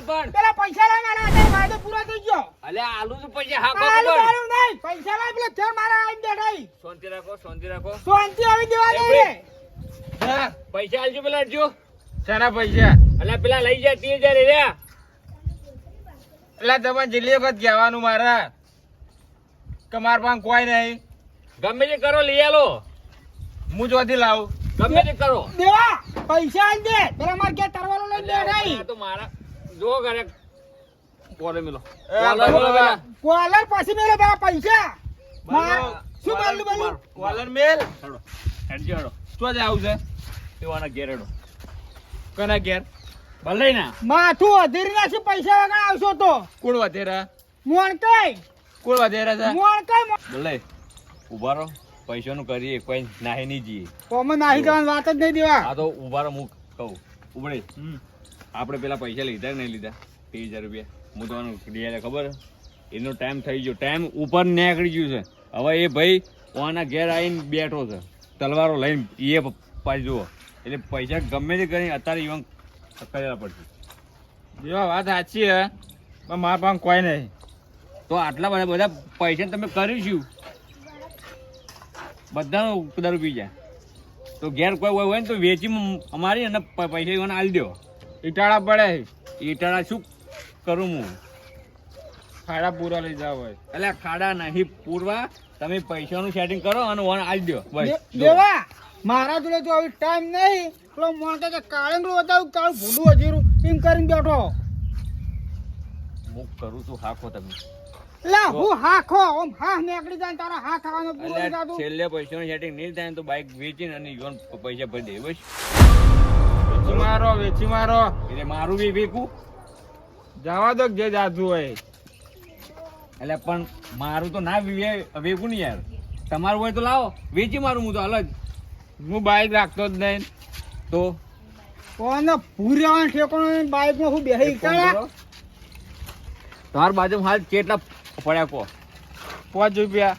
પણ પેલા પૈસા લાવ મારા હાથે વાયદો પૂરો થઈ ગયો. અલ્યા આલુ તો પૈસા હા આલુ ખબર મારું નહીં પૈસા લાવ પેલા ચર મારા આઈને બેઠાઈ. શાંતિ રાખો શાંતિ રાખો શાંતિ આવી દેવા દે રે. પૈસા આલજો પેલા આલજો શાના પૈસા? અલ્યા પેલા લઈ જાય 30,000 રે એટલે તમે જલ્દી વખત કહેવાનું મારા કે માર પાસે કોઈ નહીં. ગમે તે કરો લઈ આલો હું જોથી લાવું. ગમે તે કરો દેવા પૈસા આલ દે પેલા માર કે તરવાલો લઈને બેઠાઈ. આ તો મારા જો ઘરે બોલે મિલો એ બોલે મિલો પેલા કોલર પછી મેલે પેલા પૈસા માર શું બોલું બોલું કોલર મેલ હેડો હેડજો હેડો તો જ આવું છે. એવાના ઘેર હેડો કના ઘેર? ભલે ના માથું અધેરી નાખી પૈસા વગર આવશો તો કોણ વધેરા? મોણ કઈ કોણ વધેરા છે? મોણ કઈ ભલે ઉભા રહો પૈસાનું કરીએ કોઈ નાહી નહીં જઈએ કોમે નાહી જવાની વાત જ નહીં દેવા. આ તો ઉભા રહો હું કહું ઉભડે આપણે પેલા પૈસા લીધા કે નહીં લીધા 30,000 રૂપિયા હું તમને લીધા ખબર એનો ટાઈમ થઈ ગયો ટાઈમ ઉપર નીકળી ગયું છે હવે એ ભાઈ ઓના ઘેર આવીને બેઠો છે તલવારો લઈને એ પાછી જુઓ એટલે પૈસા ગમે તે કરીને અત્યારે ઈવન કરેલા પડશે જેવા વાત સાચી હે પણ મારા પાસે કોઈ નહીં. તો આટલા બધા પૈસા તમે કર્યું બધાનો દારૂ પી જાય તો ઘેર કોઈ હોય ને તો વેચી અમારી અને પૈસા ઈવન આલી દો ઈટાળા પડે ઈટાળા શું કરું હું ખાડા પૂરા લઈ જાવ હોય એટલે ખાડા નહીં પૂરવા તમે પૈસાનું સેટિંગ કરો અને વન આલી દો બસ જો. દેવા મારા જોડે તો હવે ટાઈમ નહીં પેલો મોણ કે કાળંગરું બતાવું કાળું ભૂડું હજીરું એમ કરીને બેઠો. હું કરું છું હાખો તમે લા હું હાખો ઓમ હા નીકળી જાય ને તારા હા ખાવાનો પૂરો એટલે થતું. છેલ્લે પૈસાનું સેટિંગ નહીં થાય ને તો બાઇક વેચીને અને ઈવન પૈસા ભરી દે બસ વેચી મારો વેચી મારો. એટલે મારું બી વેકું જવા દો જે જાતું હોય. એટલે પણ મારું તો ના વેકું ને યાર તમારું હોય તો લાવો વેચી મારું હું તો અલગ હું બાઈક રાખતો જ નહીં. તો કોને પૂર્યાવાન ઠેકોનો બાઈકમાં હું બેહી એક કામ કાળા કરો. તમારી બાજુમાં હાલ કેટલા પડ્યા કહો 5 રૂપિયા.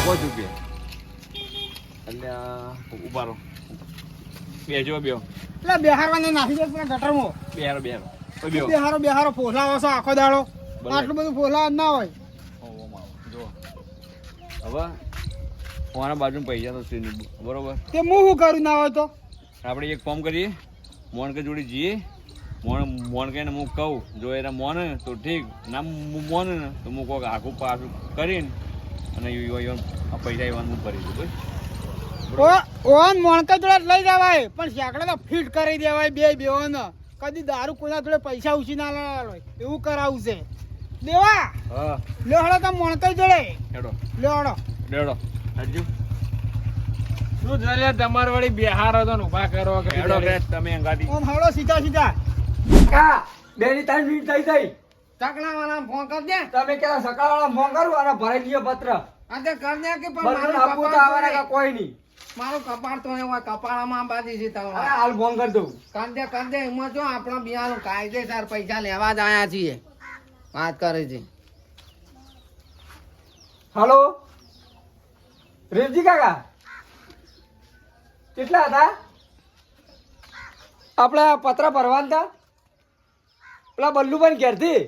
5 રૂપિયા એટલે ઉભા રહો બેજો બેહો એટલે બેહારવાને નાખી દે પેલા ગટરમાં. બેહારો બેહારો ઓય બેહો બેહારો બેહારો ફોલાવો છો આખો દાડો. બરાબર. આટલું બધું ફોલાવા ના હોય. જો હવે તમારા બાજુ પૈસા તો છે નહીં બરોબર તે હું શું કરું ના હોય તો આપણે એક કામ કરીએ મોણ કે જોડે જઈએ મોણ કહીને હું કહું જો એના મોન તો ઠીક ના મોન ને તો હું કોઈક આખું પાછું કરીને અને આ પૈસા એવાનું હું ભરી દઉં બસ ઓન મોણકા જોડે લઈ જવાય પણ સેકડે તો ફિટ કરી દેવાય બે બેઓને. કદી દારૂ કોઈના જોડે પૈસા ઉછી ના લાવે એવું કરાવું છે. દેવા હા લ્યો હળો તમે મોણકા જોડે હેડો લ્યો હળો. લેડો હજુ શું ચાલે તમારે વળી બિહારો તો ને ઊભા કરો કે હેડો કે તમે અંગાતી ઓમ હળો સીધા સીધા. કા 2-3 મિનિટ થઈ ગઈ. ચકલા વાળા ફોન કર દે. તમે કેલા સકાળવાળા ફોન કરું અને ભરાઈ દઈએ પત્ર. આ તે કર દે કે પણ બધાને મારું આપવું તો કપાળ આવવાના તો કા કોઈ નહીં. મારું કપાળ તો એવા કપાળામાં બાંધી છે અરે તમારે. હાલ ફોન કરી દઉં. કર દે એમાં જો આપણા બિયાનું કાયદેસર પૈસા લેવા જ આયા છીએ વાત કરે છે. હલો રેવજી કાકા કેટલા હતા આપણે પત્ર ભરવાના હતા પેલા બલ્લુભાઈ ઘેરથી.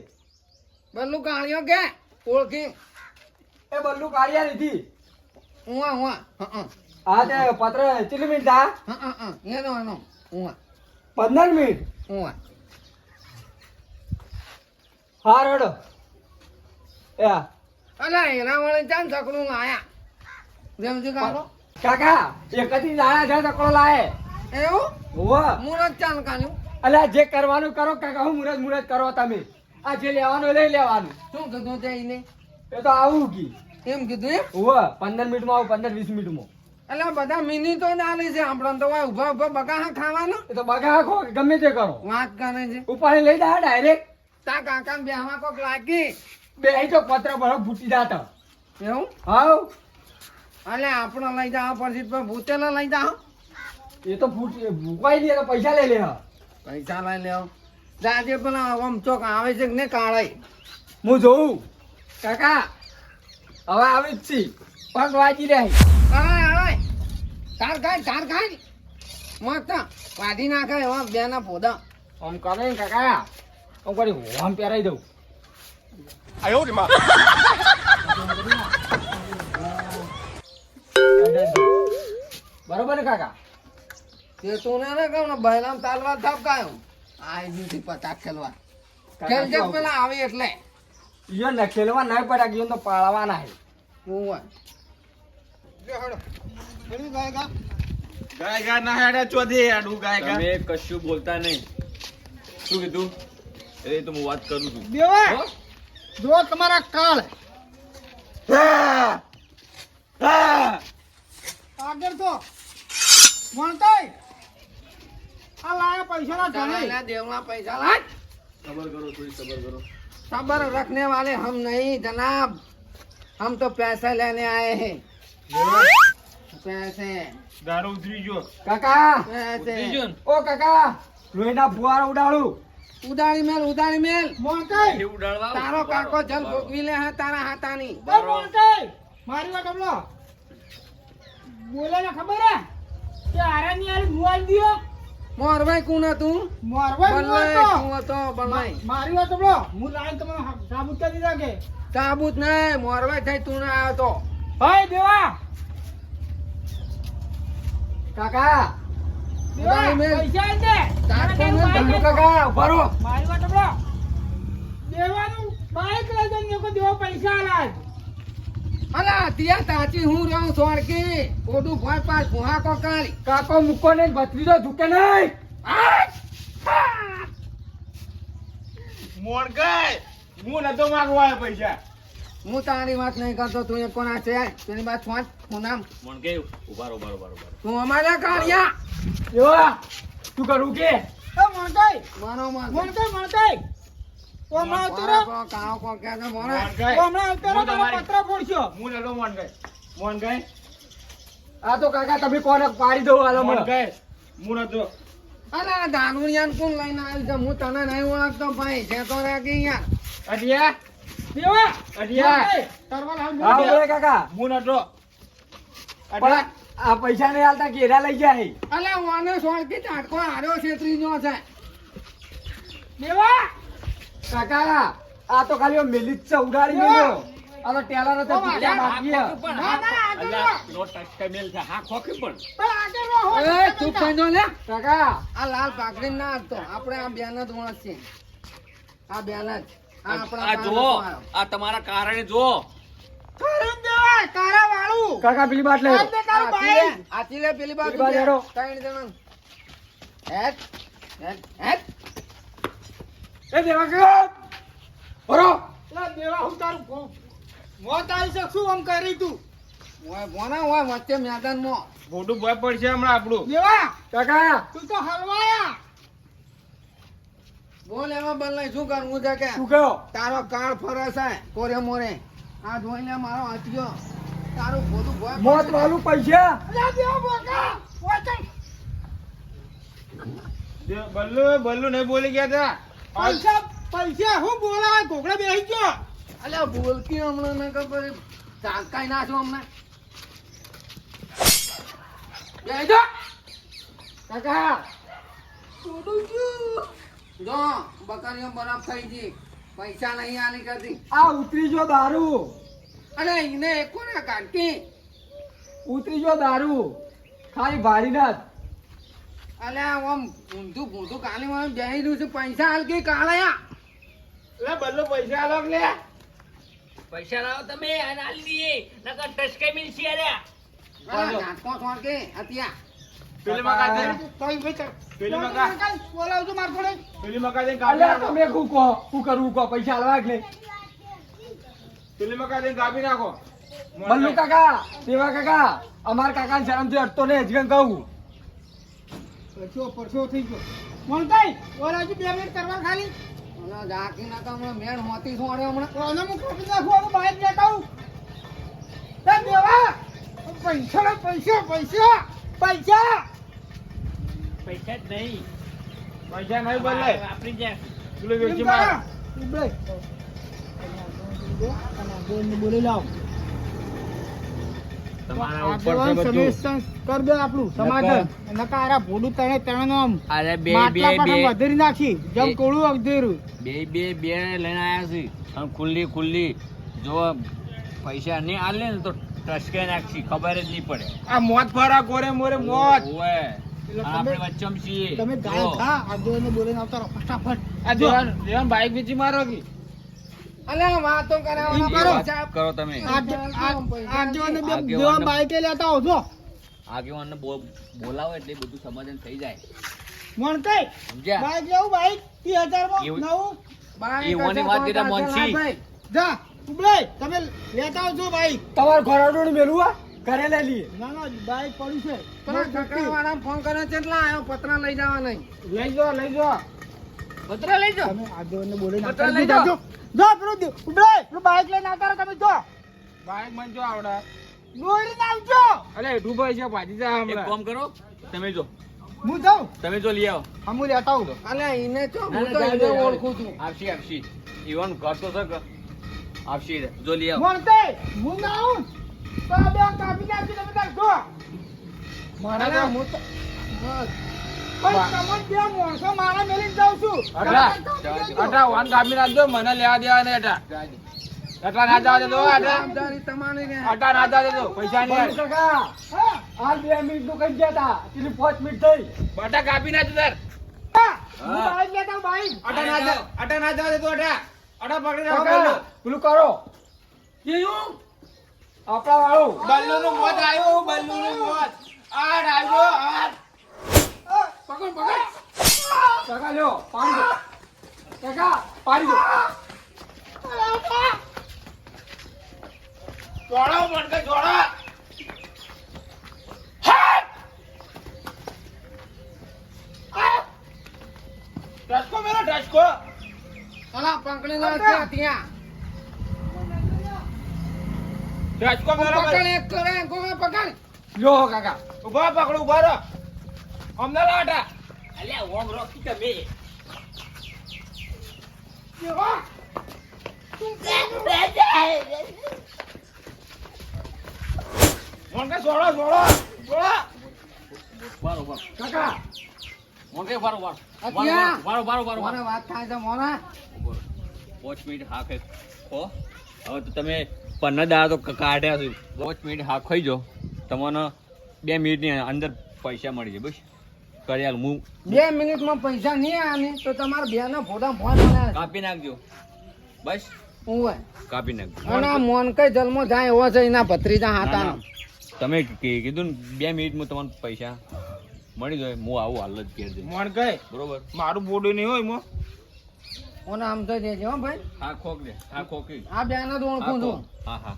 બલ્લુ કાળિયો કે ઓળખી એ બલ્લુ કાઢ્યા નથી. ઉવા ઉવા હા તે પત્ર કેટલી મિનિટ થા? એનો ઉવા 15 મિનિટ. ઉવા હા રેડો એ હા. અલા એના વળે ચાંદ સકડું આયા જેમથી કાઢો કાકા એકથી નાના છે તકડો લાય. એવું હોવા મુરત ચાંદ કાઢ્યું. અલ્યા જે કરવાનું કરો કાકા હું મુરત કરો તમે. આ જે લેવાનું લઈ લેવાનું. શું કીધું તે એને એ તો આવું કી એમ કીધું એમ. હોવા 15 મિનિટમાં આવું 15-20 મિનિટમાં. એટલે બધા મિનિટો ના લે છે આપણને તો હોય ઉભા ઉભા બગાહા ખાવાનું એ તો બગા ખો ગમે તે કરો વાત કરે છે. ઉપાડી લઈ જા ડાયરેક્ટ. તા કાકા બેહવા કોક લાગી બે તો પત્ર ભરો ફૂટી જાતા. એવું. હાવ અલે આપણે લઈ જાવ પછી તો ભૂતેલા લઈ જાવ એ તો ફૂટી ભૂકાઈ દે તો પૈસા લઈ લે. હા પૈસા લઈ લેવો જાજે પેલા આમ ચોક આવે છે કે ને કાળાઈ હું જોઉં કાકા હવે આવી જ છી પગ વાંચી રહી. કાળાઈ આળાઈ તાર ખાય મસ્ત વાઢી નાખે એવા બે ના પોદા આમ કરે ને કાકા હું કરી હોમ પહેરાઈ દઉં. બરોબર ને કાકા? તે તું ને કહું ને બહેરામ તાલવા થાપ કાયો આ દીધી પચાસ ખેલવા ખેલજે પેલા આવે એટલે ઈયો ને ખેલવા નહીં પડ્યા ગયો તો પાળવાના હે. હું હોય ગાય ના હેડે ચોધી હેડું ગાય તમે કશું બોલતા નહીં. શું કીધું? એ તો હું વાત કરું છું. દેવા હો? જો તમારા કાળ આગળ તો વણતાઈ આ લાયા પૈસાના ધણી देवना पैसा लाज સબર કરો, થોડી સબર કરો. सबर रखने वाले हम नहीं जनाब हम तो पैसे लेने आए हैं पैसे દારૂ ઉતરી ગયો. કાકા पैसे ઓ કાકા લોહીના ફુવારા ઉડાડું. उदारी मेल વણતાઈ એ ઉડાડવા આવું. तारो काको जल भोगवी ले है तारा हाथानी એ વણતાઈ મારી વાત સાંભળો બોલે ને ખબર હે કે આરાની યાર મોબાઈલ દિયો मोर भाई कौन है तू મોરવાઈ बलवाई મોરતો तू तो बलवाई મારી વાત સાંભળો હું લાઈન તમને સાબુત કરી દીધા કે साबुत नहीं मोर भाई थे तू ना आयो तो ભાઈ દેવા કાકા દેવા ઉડાડી મેલ. પૈસા આલ દે તાર તારા કોને કઈ ધંધો બાઈક કાકા ભરો. મારી વાત સાંભળો દેવાનું બાઈક લઈ જઈને કોઈ દેવા પૈસા આલાજ अला तिया ताची हूँ रहो सोर के ओडू भोय पास भुहा को काली કાકો મૂકો ને ભત્રીજો ઝૂકે નહીં. મોણ ગાય હું નતો માંગવા આવ્યો પૈસા. હું તારી વાત નહીં કરતો તું એ કોના છે તેની વાત છોડ હું નામ મણ કે ઉભા રહો, ઉભા રહો, ઉભા રહો, ઉભા રહો. તું અમારા કાળિયા એવા તું કરું કે એ મોરતાઈ મારો માં મોરતાઈ ઓ હમણાં આવતો રહો કાળો કો કે છે મોરે મોણ ઓ ગાય હમણાં આવતો રહો તારો પત્ર ફોડશો હું નતો મોણ ગાય. મોણ ગાય આ તો કાકા તમે કોને પાડી દો હાલો મોણ મને. ગાય હું નતો. અલા દાનુડિયાન કોણ લઈને આવ્યું છે હું તને નહીં ઓળખતો ભાઈ છે તો રે કે યાર અડિયા દેવા અડિયા મોરતાઈ, તરવાલ હાલ હા મોરતાઈ. બોલે કાકા હું નતો. પણ અડિયા આ પૈસા નહીં હાલતા ઘેરા લઈ જાય. અલા વાને સોળકી ઝાટકો હાર્યો છેતરી નો છે દેવા કાકા આ તો ખાલી મેલી જ છે ઉડાડી મેલ્યો. આ તો ટેલર હતો ઓ ભૂખ્યા વાહ, બાકી હે. ના, ના, આગળ અલ્યા, રહો. નો ટચકા મેલ છે. હા, ખોખી પણ. પણ આગળ રહો, હો, એ તમે ચૂપ તા. થઈ જો લે કાકા આ લાલ પાઘડી ના હતો આપણે આ બેન જ ઓળખીએ આ બેન જ આ આપણા આ કાળો જુઓ, તો આવ્યો. આ તમારા કારણે જુઓ. ખરું દેવા કારા વાળું કાકા પેલી બાટલે આલ દે તારું બાઈક. આથી લે પેલી બાજુ પેલી બાજુ હેડો. ત્રણ જણા હેટ હેટ હેટ એ દેવા કાકા ભરો. લા દેવા હું તારું મોત આવી છે શું આમ કરી તું ઓય ભોના ઓય વચ્ચે મેદાનમાં ખોટું ભય પડશે હમણાં આપણું. દેવા કાકા તું તો હલવાયા બોલ એમાં બદલાય શું કરવું છે કે શું કહો તારો કાળ ફરસ હે કોરે મોરે આ જોઈ લે મારો હથિયો તારું ખોટું ભોય મોત વાળું પૈસા લા દેવા બોકા ઓય બલ્લુ નહીં બોલી ગયા તા. પૈસા પૈસા હું બોલાવે ઘોઘડા બેહી ગયો અલ્યા બોલકી હમણાં ન ખબર ચાલકાઈ નાખો હમણાં જય જો કાકા જો બકરીઓ બરફ થઈ ગઈ પૈસા નહીં આલી કરતી આ ઉતરી જો દારૂ અરે એને કોને કાઢી ઉતરી જો દારૂ ખાલી ભારી ના અલ્યા આમ ઊંધું ભૂંધું કાલી માં જઈ રહ્યું છે પૈસા હાલ કે કાળયા લે બલ્લુ પૈસા આલો કે લે. પૈસા લાવો તમે અને આલી દઈએ નકર ટસકાઈ મિલશે અરે નાટકો છોડ કે અત્યા પેલી મકા દે. તોય ભાઈ ચાલ પેલી મકા. બોલાવજો માર જોડે પેલી મકા દે કાપી અલ્યા નાખો. તમે શું કહો શું કરવું કહો પૈસા હાલવા એટલે પેલી મકા દે કાપી નાખો. બલ્લુ કાકા દેવા કાકા અમાર કાકા શરમથી હટતો ને હજી કહું પરસો થઈ ગયો મોનતાઈ ઓરાજી 2 મિનિટ કરવા ખાલી ઓલા ઝાંકી ના તો હમણાં મેણ હોતી છોડે હમણાં ઓને હું કાપી નાખું હવે બાઈક લેતા આવું એ દેવા પૈસા પૈસા પૈસા પૈસા પૈસા જ નહીં પૈસા નહીં બદલાય. વાપરી જાય પેલું વેચી માર. બોલી લાવ તમારા ઉપર આગેવાન છે બધું. સમેસન કર દે આપણું સમાધાન નકા આરા ભોડું તણે તણે આમ અરે બે માટલા બે પાટા બે વધેરી નાખી જમ બે. કોળું અગધેરું બે લઈને આયા છે અને ખુલ્લી જો પૈસા નહીં આલે ને તો ટસકે નાખશી ખબર જ નહીં પડે. આ મોત ફરા ગોરે મોરે મોત. ઓવે. એટલે આપણે તમે- વચ્ચેમ છીએ. તમે ગાય જો. થા આગેવાનને બોલીને આવતા રહો ફટાફટ આ દેવાન બાઈક વેચી મારો કે અલ્યા વાતો ઈ કરાવવાના કરો. પૈસા કરો તમે આગેવાનને બે આગેવાનને- દેવા બાઈકે લેતા આવજો આગેવાનને બોલાવો એટલે બધું સમાધાન થઈ જાય. મણકાઈ સમજ્યા? બાઈક લેવું બાઈક 30,000 માં એવું- નવું બાઈક એવાની હશે વાત તો દીધા પાછળ મોનસી. લાભાઈ. જા ઉબલાઈ તમે લેતા આવજો બાઈક તમારે ઘોડાડું મેલું આ ઘરે લઈ લઈએ. ના ના બાઈક પડ્યું છે પેલા કકડાવાળાને ફોન કર્યો છે એટલે આયો પતરા લઈ જવા નહીં. લઈ જો પતરા લઈ જાઓ. તમે આગેવાનને બોલીને પતરા આવતા લઈ રહેજો. જાઓ. જો પેલું ઉબલાઈ પેલું બાઈક લઈને આવતા રહો તમે જો બાઈક મન જો આવડે. દોડીને આવજો અલે એઠું ભાઈ છે ભાજી જા એક હમણાં. કામ કરો તમે જો હું જાઉં લઈ આવો. હું લેતા આવું અલ્યા એને ચો ના, હું ના, તો જાઓ, એને જાઓ. ઓળખું છું. આપશી ઈવન ઘર તો છે કે આપશી જો લઈ આવો. મણકાઈ હું ના આવું તો આ બે કાપી નાખી તમે તાર જો અલ્યા હું તો બસ. પણ તમે બે માણસો મારા મેલીને જાઉં છું અટા વાન કાપી નાખજો મને લેવા દેવા નહીં અટા. અટા ના જવા દેજો અટા. જવાબદારી તમારી ને. અટા ના જવા દેજો પૈસા નહીં બંધ આલે. કાકા હાલ 2 મિનિટ નું કઈ ગયા તા પેલી 5 મિનિટ થઈ. બટા કાપી નાખજો તાર. હું બાઈક લેતા આવું બાઈક અટા ના જા- અટા ના જવા દેજો અટા. અટા પકડી રાખો કાકા, પેલું કરો આપણા વાળું બલ્લુનું મોત આવ્યું બલ્લુનું મોત. આડ આવ્યો આડ. પકડ કાકા લ્યો પાડી દો કાકા પાડી દો. જોડો મણકે જોડો. ટચકો મેરો ટચકો. અલા પકડી લો ત્યાં ત્યાં. ટચકો મેરો પકડ એક કરે કોઈ પકડ. લ્યો કાકા ઉભા પકડો ઉભા રહો. અમને લાટા. અલ્યા ઓમ રોકી તમે મણકે જોડો જોડો જોડો. વારો કાકા મોકે વારો અત્યા. વારો મોને વાત થાય છે મોના. 5 મિનિટ હાકે ખો હવે તો તમે 15 દાડા તો કાઢ્યા છે 5 મિનિટ હાક ખાઈ જો તમને 2 મિનિટની અંદર પૈસા મળી જાય બસ કરી હાલ હું 2 મિનિટમાં પૈસા નહીં આવે તો તમારા બેના ફોટા ફોન બનાવે. કાપી નાખજો બસ ઓય. કાપી નાખજો અને આ મોન કઈ જન્મો જાય એવો છે એના ભત્રીજા ના, હાતાનો. ના. તમે કીધું ને 2 મિનિટમાં તમને પૈસા મળી જાય હું આવું હાલ જ ઘેર જઈશ મણકે બરોબર મારું બોડું નહીં હોય મો. ઓને આમ તો દેજો હો ભાઈ. હા ખોક દે હા ખોકી આ બેને તો ઓળખું છું. હા હા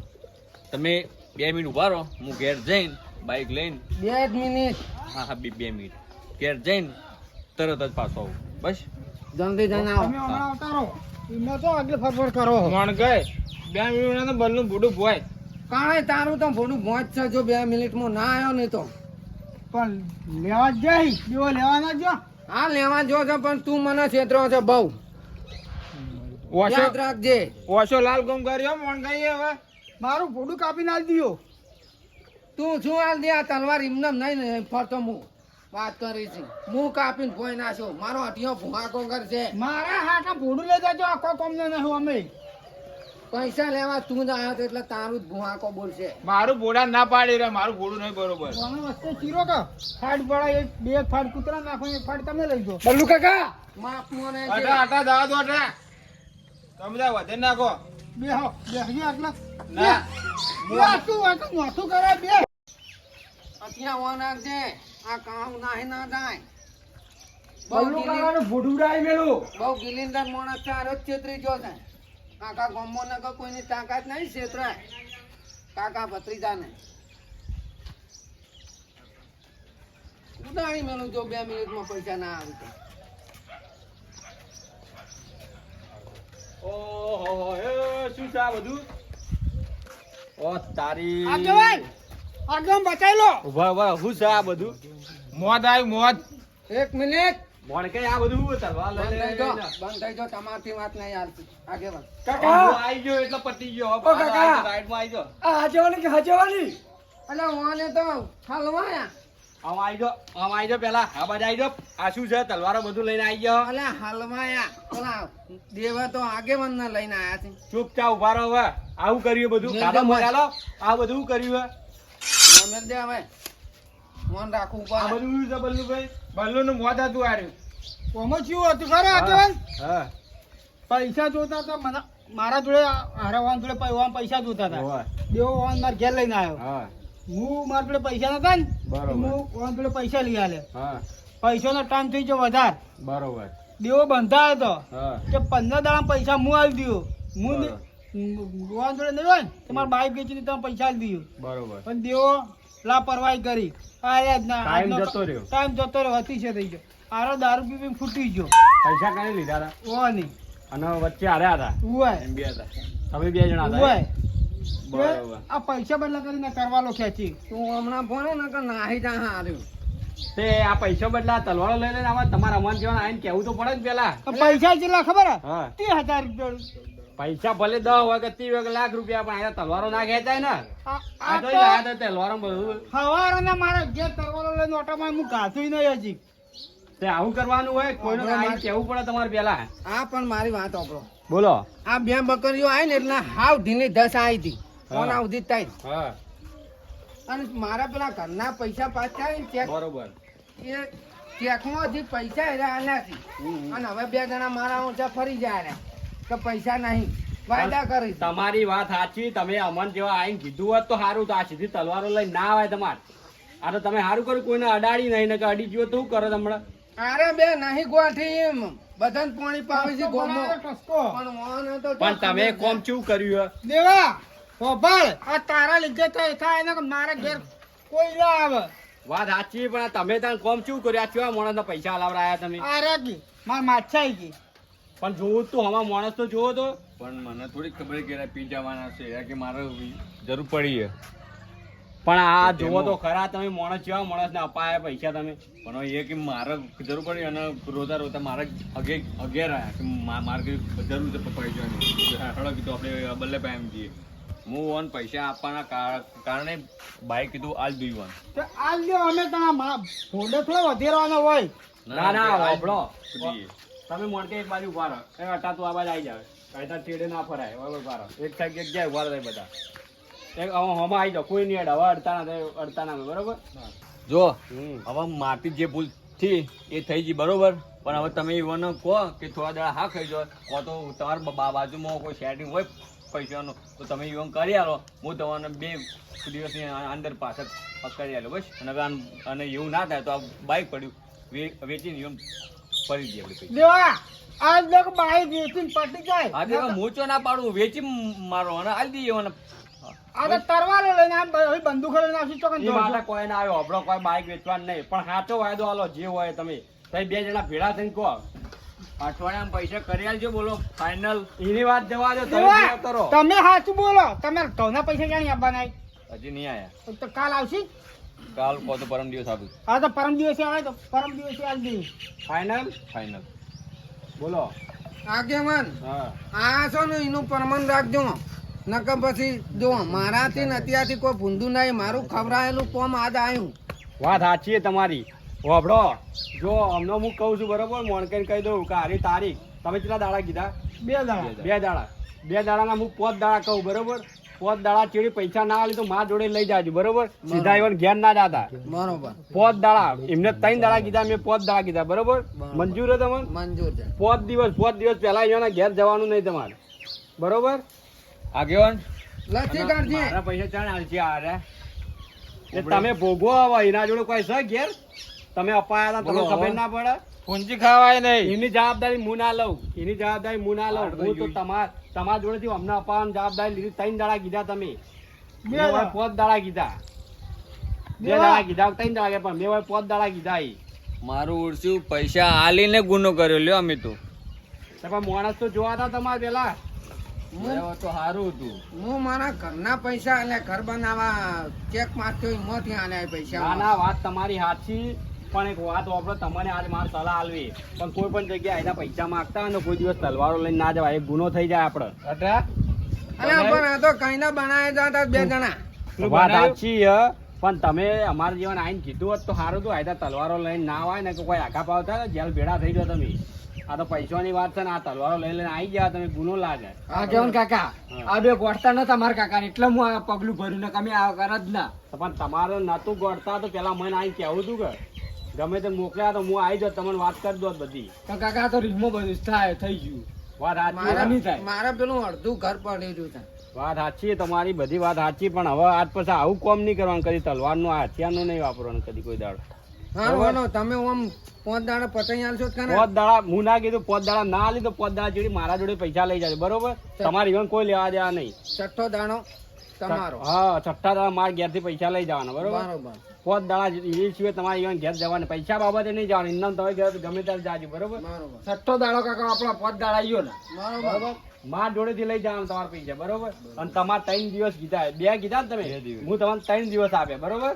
તમે 2 મિનિટ ઉભા રહો હું ઘેર જઈને બાઈક લઈને 2 મિનિટ હા હા 2 મિનિટ ઘેર જઈને તરત જ પાછો આવું બસ જલ્દી જઈને આવો. તમે હમણાં આવતા રહો એમને તો આગળ ફરફર કરો મણકે 2 મિનિટ તો બલ્લુનું બોડું ભોય. કાંઈ તારું તો ભોડું ભોંચ છે જો 2 મિનિટમાં ના આવ્યો નહીં તો. પણ લેવા જ જાય દેવો લેવાના જો હા લેવા જો છે પણ તું મને છેતરો છે બહુ. યાદ રાખજે. ઓછો લાલ ગમ કર્યો મણકે હવે. મારું ભોડું કાપી નાખ દિયો તું શું હાલ દે આ તલવાર એમને નહીં ને ફરતો હું વાત કરી છે. હું કાપીને ભોય નાખ્યો મારો અઠિયો ભૂહાકો કરશે. મારા હાથા ભોડું લઈ જાજો આખો કોમને નહીં અમે પૈસા લેવા તું જ આવ્યો તો એટલે તારું જ ભૂહાકો બોલશે. મારું બોડા ના પાડી રે મારું બોડું નહીં બરોબર. કોને વસ્તે ચીરો કા ફાડ પડા એક બે ફાડ કૂતરા નાખો એક ફાડ તમે લઈ જો બલ્લુ કાકા માપ મોને છે. અટા અટા દાવા દો અટા. તમે જા વધે નાખો. બે હો બે હજી આટલા ના. નાથું વાતું નાથું કરાય બે અત્યારે ઓન રાખજે આ કામ નાહી ના જાય. બલ્લુ કાકાનું ભૂડું ડાઈ મેલું. બહુ ગિલિંદર માણસ છે આરો જ છેતરી ગયો છે. કાકા ગમો ને કોઈની તાકાત નહીં છેતરાય. કાકા ભત્રીજાને ઉડાડી મેલું જો 2 મિનિટમાં પૈસા ના આવે તો. ઓહો એ શું છે આ બધું ઓ તારી આગેવાન આગમ બચાઈ લો ઉભા શું છે આ બધું મોત આવ્યું મોત. 1 મિનિટ મોણ કે આ બધું તલવાર બંધ લઈને થઈ જો બંધ થઈ જો તમારથી વાત નહીં આવતી આગેવાન. કાકા આવી ગયો એટલે પતી ગયો ઓ કાકા. રાઈડમાં આવી ગયો આ હાજવાની કે હાજવાની અલ્યા ઓને તો હલવાયા. આમ આવી જાઓ પેલા આ બાજુ આવી જાઓ. આ શું છે તલવારો બધું લઈને આવી ગયો. અલ્યા હલવાયા. પેલા દેવા તો આગેવાન ને લઈને આયા છે. ચૂપચાપ ઉભા રહો હવે. આવું કર્યું બધું જે કાઢો જે મોં ચાલો. આ બધું કર્યું હે. મોને દે હવે. મોન રાખવું આ પડે. બધું છે બલ્લુભાઈ. બલ્લુનું મોત હતું આર્યું. ઓમાં કેવું હતું ખરો આગેવાન? હા પૈસા જોતા હતા મને, મારા જોડે હારાવાન જોડે પૈસા જોતા હતા. હોવે. દેવો વાન મારા ઘેર લઈને આવ્યો. હા હું મારા જોડે પૈસા નતા ને, બરોબર. હું વાન જોડે પૈસા લઈ આલે. હા પૈસાનો ટાઈમ થઈ ગયો વધારે. બરોબર. દેવો બંધાયો હતો હા કે 15 દાડા પૈસા હું આલી દઉં. હું બરોબર. વાન જોડે નહીં હોય ને તો મારા બાઈક વેચીને તમે પૈસા આલી દઉં. બરોબર. પણ દેવો લાપરવાહી કરી. આયા જ ના. ટાઈમ આજનો જતો રહ્યો. ટાઈમ જતો રહ્યો, અતિશય થઈ ગયો. આરો દારૂ પીને ફૂટી ગયો. પૈસા કઈ લીધા હતા ઓ નહીં અને વચ્ચે હાર્યા હતા. ઉવાય એમ બે હતા. તમે બે જણા હતા ઉવાય. બરોબર. આ પૈસા બદલા કરીને કરવાલો ખેંચી. તું હમણાં ભણે ને કે નાહી જા હાર્યું. તે આ પૈસા બદલા તલવારો લઈ લઈને આવા તમારા અમન જેવા આવીને કેવું તો પડે ને પેલા. આ પૈસા કેટલા ખબર હે? હા 30,000 રૂપિયા. પૈસા ભલે 10 હોય કે 30 હોય કે લાખ રૂપિયા પણ આ તલવારો ના ખેંચાય ને. આ આ તો તો આ તો તલવારો બધું સવારના મારા ઘેર તરવાલો લઈને ઓટોમાં હું ગાતું નહીં હજી. તે આવું કરવાનું હોય કોઈનો આવીને કેવું પડે તમારે પેલા. આ પણ મારી વાત સાંભળો. બોલો. આ બે બકરીઓ આવી ને એટલે હાવ ઢીલી ધસ આવી હતી. હા. કોના સુધી થાય. હા અને મારા પેલા ઘરના પૈસા પાછા આવી ને ચેક બરોબર. એ ચેકમાંથી પૈસા એરા આલ્યા છે. અને હવે બે જણા મારા ઊંચા ફરી જાય રહ્યા કે પૈસા નહીં વાયદા કરી. તમારી વાત સાચી. તમે અમન જેવા આવીને કીધું હોત તો સારું. તો આ સીધી તલવારો લઈને ના આવે તમારે. આ તો તમે સારું કર્યું કોઈને અડાડી નહીં ને કે અડી ગયો તો શું કરો હમણાં. અરે બે નહીં ગોઠી એમ બધાને પાણી પાવી છે ગોમો. ટસકો. પણ ઓને તો પણ તમે કોમ શું કર્યું હે? દેવા હોભાળ, આ તારા લીધે થાય ને કે મારા ઘેર કોઈ ના આવે. વાત સાચી પણ આ તમે ત્યાં કોમ શું કર્યું? આ કેવા માણસના પૈસા લાવરાયા તમે? આ રાગી માર માછાઈ ગઈ. પણ જોવું તું હમણાં માણસ તો જોવો તો. પણ મને થોડી ખબર કે એના પી જવાના છે કે મારે જરૂર પડી છે. પણ આ તો જોવો તો તેમાં- ખરા તમે માણસ કેવા માણસને અપાયા પૈસા તમે. પણ હવે એ કે મારે જરૂર પડી અને રોતા રોતા મારે અગિયાર આવ્યા કે મારે કઈ જરૂર છે પૈસાની. હળો કીધું આપણે બદલે પાસે એમ જઈએ. હું ઓન પૈસા આપવાના કારણે બાઈક કીધું આલ દુઈ તો આ લ્યો અમે તમારા ફોડે થોડો વધેરવાનો હોય. ના ના વાપરો. દઈએ. તમે મોણકે એક બાજુ ઉભા રહો. એ અટા તું આ બાજુ આવી જાવ. કાયદા છેડે ના ફરાય. હવે ઉભા રહો. એક સાઈડ એક જાય ઉભા રહે બધા. એક હવે હમણાં આવી જાઓ. કોઈ નહીં અડે. હવે અડતા ના થાય. અડતા ના થાય. બરોબર. જો હમ. હવે મારથી જે ભૂલ થી એ થઈ ગઈ બરોબર. પણ હવે તમે એવાને કહો કે થોડા દાડા હા ખાઈ જાઓ કો તો તમારા બાજુમાં કોઈ સેટિંગ હોય પૈસાનું તો તમે એવું કરી આલો. હું તમને 2 દિવસની અંદર પાછળ કરી આલો બસ. અને એવું ના થાય તો આ બાઈક પડ્યું વેચીને એવું ફરી દઈએ આપણે પૈસા. દેવા આ લોકો બાઈક વેચીને પટી જાય. હા તો મોચો ના પાડું વેચી મારો અને આલી દઈએ અને આ તો તરવાલો લઈને આમ હવે બંદૂક લઈને આવશે ચોકન એ માટે કોઈ ના આવ્યો. આપણો કોઈ બાઈક વેચવાનું નહીં. પણ સાચો વાયદો આલો જે હોય તમે. તમે બે જણા ભેળા થઈને કહો. અઠવાડિયામાં પૈસા કરી આલજો બોલો ફાઇનલ. એની વાત જવા દો. તમે દેવા, જે કરો. તમે સાચું બોલો. તમે ઘઉંના પૈસા ક્યાં આપવાના? હજી નહીં આયા. તો કાલ આવશે. કાલ કહો તો પરમ દિવસ આપું હા તો પરમ દિવસે આવે તો પરમ દિવસે આવી દઈએ. Final final. બોલો. આગેવાન હા આ છો ને એનું પ્રમાણ રાખજો. નકર પછી જો મારાથી ને અત્યારથી કોઈ ભૂંડું નહીં. મારું ખવડાયેલું કોમ આજ આવ્યું. વાત સાચી છે તમારી. હોભળો જો અમને હું કહું છું બરોબર. મોણકેને કહી દઉં કે હારી તારીખ તમે કેટલા દાડા કીધા? 2 દાડા. 2 દાડા. 2 દાડાના હું 5 દાડા કહું બરોબર. 5 દાડા ચેડી પૈસા ના આલી તો માર જોડે લઈ જાજો બરોબર. સીધા even ઘેર ના જાતા. બરોબર 5 દાડા એમને 3 દાડા કીધા મેં 5 દાડા કીધા બરોબર. મંજૂર છે તમને? મંજૂર છે. 5 દિવસ પહેલા એના ઘેર જવાનું નહીં તમારે બરોબર. આગેવાન લથી કાઢજે. મારા પૈસા ચાણ આલશે આરે. એ તમે ભોગવો હવે એના જોડે કોઈ છે ઘેર? તમે અપાયા હતા તમને બોલો ખબર હવે. ના પડે? પૂંજી ખાવાય નહીં. એની જવાબદારી હું ના લઉં. એની જવાબદારી હું ના લઉં. આ તો હું તો જોઈ. તમારા જોડેથી અમને અપાવવાની જવાબદારી લીધી. 3 દાડા કીધા તમે. બે મેં દાડા. 5 દાડા કીધા. 2 દાડા કીધા 3 દાડા કીધા, પણ મેં 5 દાડા કીધા. ઈ મારું ઉડશું પૈસા આલીને ગુનો કર્યો લ્યો અમે તો. તો પણ માણસ તો જોવા હતા તમારે પેલા. બરાબર તો સારું હતું. હું મારા ઘરના પૈસા એટલે ઘર બનાવવા ચેક મારતો એમાંથી આલ્યા ના પૈસા. ના વાત તમારી સાચી. પણ એક વાત વાપરો તમને આજ મારે સલાહ આલવી. પણ કોઈ પણ જગ્યાએ એના પૈસા માંગતા હોય ને કોઈ દિવસ તલવારો લઈને ના જવાય. એક ગુનો થઈ જાય આપણે. અલ્યા પણ આ તો કઈ ના બનાવે જતા 2 જણા. વાત સાચી હે, પણ તમે અમારા જીવન આઈને કીધું હોત તો સારું હતું. આયતા તલવારો લઈને ના હોય ને કે કોઈ આઘા પાવતા ને જેલ ભેડા થઈ જાવ તમે. આ તો પૈસાની વાત છે ને, આ તલવારો લઈને આવી ગયા તમે, ગુનો લાગે. આ કેવું કાકા આ બે ગોઠતા નતા મારા કાકા એટલે હું આ પગલું ભર્યું ને કમે આ કર જ ના. તો પણ તમારે નતું ગોળતા તો પેલા મને આઈને કેવું હતું કે ગમે તે મોકલ્યા તો હું આવી જાત, તમને વાત કરી દો બધી. તો કાકા આ તો રીલમાં બધું થાય થઈ ગયું. વાત સાચી મારા નહીં થાય. મારે પેલું અડધું ઘર પડેલું છે. વાત સાચી તમારી, બધી વાત સાચી, પણ હવે આજ પછી આવું કામ નહીં કરવાનું, કદી તલવારનું આ હથિયારનું નહીં વાપરવાનું કદી કોઈ દાડો. હાલો તમે આમ 5 દાડા પતાઈ આલશો જ ખરા? 5 દાડા હું ના કીધું, 5 દાડા ના આલી તો 5 દાડા જોડી મારા જોડે પૈસા લઈ જાય, બરોબર? તમારી ઈવન કોઈ લેવા દેવા નહીં. છઠ્ઠો દાડો તમારો. હા, 6 દાડા મારા ઘેરથી પૈસા લઈ જવાના, બરોબર? બરોબર. 5 દાડા એ સિવાય તમારે ઈવન ઘેર જવાના, પૈસા બાબતે નહીં જવાનું. ઇન્નામ તમે ઘેર ગમે ત્યારે જાજો, બરોબર? બરોબર. છઠ્ઠો દાડો કાકા આપણો 5 દાડા આવ્યો ને. બરોબર. માર જોડેથી લઈ જવાના તમારા પૈસા, બરોબર? અને તમારે 3 દિવસ કીધા, 2 કીધા ને તમે, હું તમને 3 દિવસ આપ્યા, બરોબર?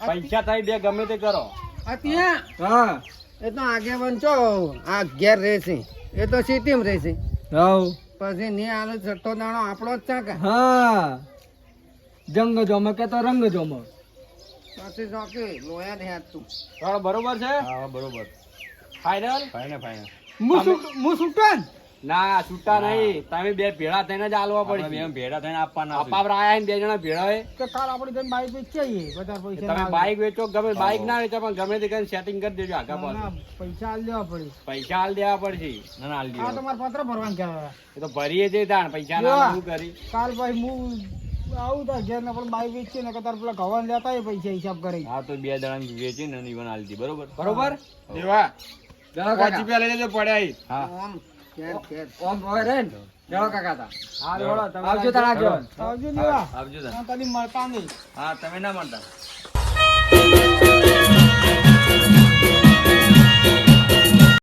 પૈસા તમે 2 ગમે તે કરો. આ ત્યાં હા એ તો આગેવાન છો આ ઘેર રહેશે, એ તો સિટીમાં રહેશે. હવ પછી ને આલો છઠ્ઠો દાડો આપણો જ છે કે હા જંગ જોમે કે તો રંગ જોમે. પછી જોકે લોયા ને હાથ તું. ચાલો, બરોબર છે? હા બરોબર. ફાઈનલ? ફાઈનલ. હું છૂટો ને ના, છૂટા નહીં, તમે 2 ભેળા થઈને જ આલવા આપણે પડશે. બે ભેડા થઈને આપવાના છે. અપાવરા આયા ને 2 જણા ભેળા હોય. તો કાલ આપણે જઈને બાઈક વેચીએ બધા પૈસા તમે ના આવે. બાઈક વેચો, ગમે બાઈક ના વેચો, પણ ગમે તે કરીને સેટિંગ કરી દેજો આગા ના, ના, પાછું. પૈસા આલ દેવા પડે. પૈસા હાલ દેવા પડશે. ના ના હાલ આ દીધો. તમારે પત્ર ભરવાનું કહેવાય. એ તો ભરીએ છે તાણ, પૈસા ના શું કરી. કાલ ભાઈ હું આવું તા ઘેર ને પણ બાઈક વેચીએ ને કે તાર પેલા ઘવાન લેતા હોય પૈસા હિસાબ કરી. હા તો 2 દાડા વેચીને અને ઈવન હાલ દી, બરોબર? બરોબર? દેવા દેવા કાકા રૂપિયા લઈ લેજો પડ્યા. હા આમ ઘેર ઘેર. ઓમ હોય રે ને દેવા કાકા તા હા, દોડો, તમે આવજો તારા આગેવાન. આવજો દેવા. આવજો તાર. કદી મળતા નહીં. હા તમે ના મળતા.